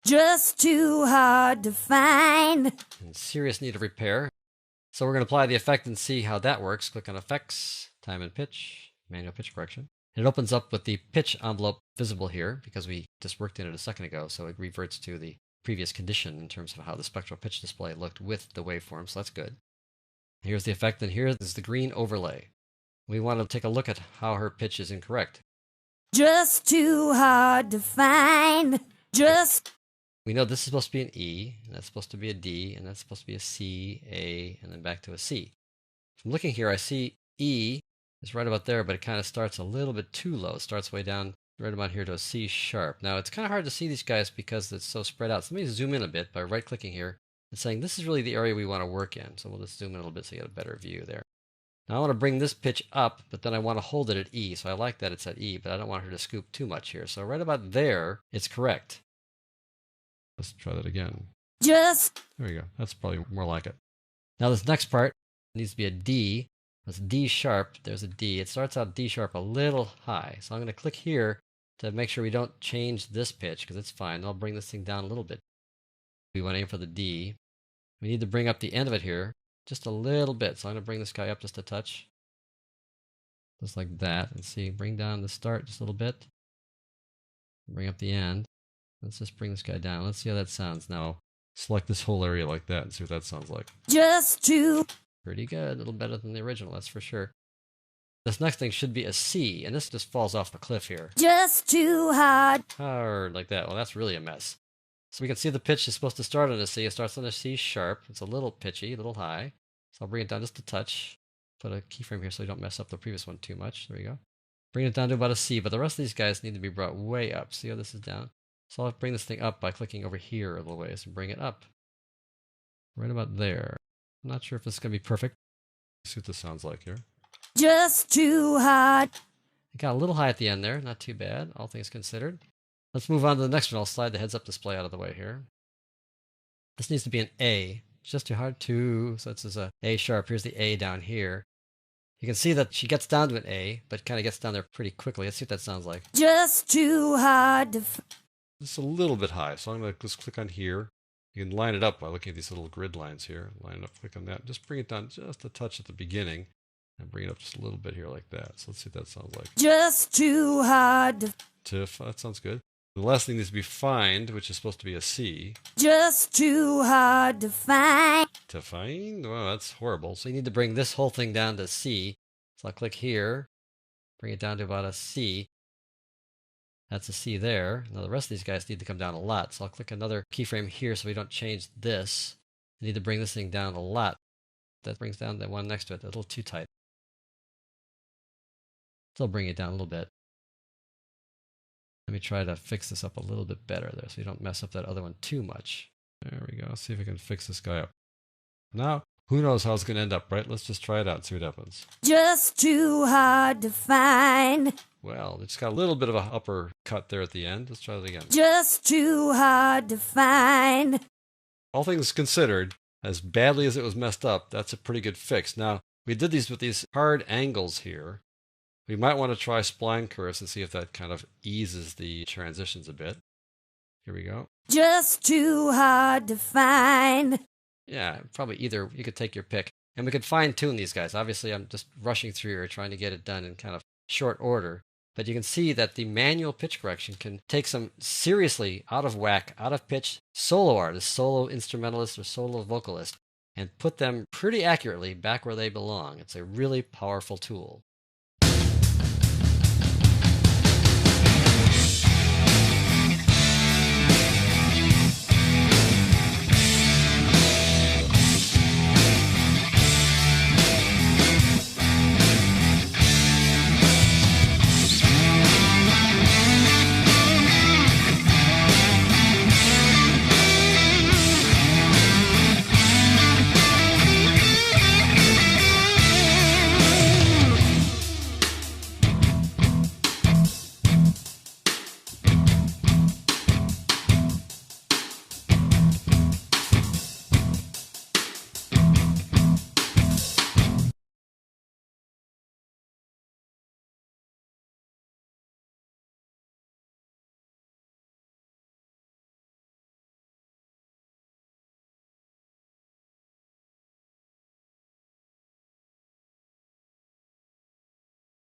Just too hard to find. In serious need of repair. So we're going to apply the effect and see how that works. Click on Effects, Time and Pitch, Manual Pitch Correction. And it opens up with the pitch envelope visible here because we just worked in it a second ago, so it reverts to the previous condition in terms of how the spectral pitch display looked with the waveform, so that's good. Here's the effect, and here is the green overlay. We want to take a look at how her pitch is incorrect. Just too hard to find. We know this is supposed to be an E, and that's supposed to be a D, and that's supposed to be a C, A, and then back to a C. From looking here, I see E is right about there, but it kind of starts a little bit too low. It starts way down right about here to a C sharp. Now, it's kind of hard to see these guys because it's so spread out. So let me zoom in a bit by right-clicking here and saying this is really the area we want to work in. So we'll just zoom in a little bit so you get a better view there. Now I want to bring this pitch up, but then I want to hold it at E. So I like that it's at E, but I don't want her to scoop too much here. So right about there, it's correct. Let's try that again. There we go. That's probably more like it. Now this next part needs to be a D. That's D sharp. There's a D. It starts out D sharp a little high. So I'm going to click here to make sure we don't change this pitch because it's fine. I'll bring this thing down a little bit. We want to aim for the D. We need to bring up the end of it here just a little bit. So I'm going to bring this guy up just a touch. Just like that. And see, bring down the start just a little bit. Bring up the end. Let's just bring this guy down. Let's see how that sounds. Now, select this whole area like that and see what that sounds like. Pretty good. A little better than the original, that's for sure. This next thing should be a C, and this just falls off the cliff here. Just too hard. Hard, like that. Well, that's really a mess. So we can see the pitch is supposed to start on a C. It starts on a C sharp. It's a little pitchy, a little high. So I'll bring it down just a touch. Put a keyframe here so you don't mess up the previous one too much. There we go. Bring it down to about a C, but the rest of these guys need to be brought way up. See how this is down? So I'll bring this thing up by clicking over here a little ways and bring it up. Right about there. I'm not sure if this is going to be perfect. Let's see what this sounds like here. Just too hard. It got a little high at the end there. Not too bad, all things considered. Let's move on to the next one. I'll slide the heads-up display out of the way here. This needs to be an A. It's just too hard to. So this is a A sharp. Here's the A down here. You can see that she gets down to an A, but kind of gets down there pretty quickly. Let's see what that sounds like. Just too hard to. It's a little bit high, so I'm going to just click on here. You can line it up by looking at these little grid lines here. Line it up, click on that. Just bring it down just a touch at the beginning, and bring it up just a little bit here like that. So let's see what that sounds like. Just too hard to. Tiff, that sounds good. The last thing needs to be find, which is supposed to be a C. Just too hard to find. To find? Well, that's horrible. So you need to bring this whole thing down to C. So I'll click here, bring it down to about a C. That's a C there. Now the rest of these guys need to come down a lot. So I'll click another keyframe here so we don't change this. I need to bring this thing down a lot. That brings down the one next to it a little too tight. Still bring it down a little bit. Let me try to fix this up a little bit better there so you don't mess up that other one too much. There we go. Let's see if we can fix this guy up. Now, who knows how it's going to end up, right? Let's just try it out and see what happens. Just too hard to find. Well, it's got a little bit of an upper cut there at the end. Let's try it again. Just too hard to find. All things considered, as badly as it was messed up, that's a pretty good fix. Now, we did these with these hard angles here. We might want to try spline curves and see if that kind of eases the transitions a bit. Here we go. Just too hard to find. Yeah, probably either. You could take your pick. And we could fine tune these guys. Obviously, I'm just rushing through here trying to get it done in kind of short order. But you can see that the manual pitch correction can take some seriously out of whack, out of pitch solo artists, solo instrumentalists, or solo vocalists, and put them pretty accurately back where they belong. It's a really powerful tool.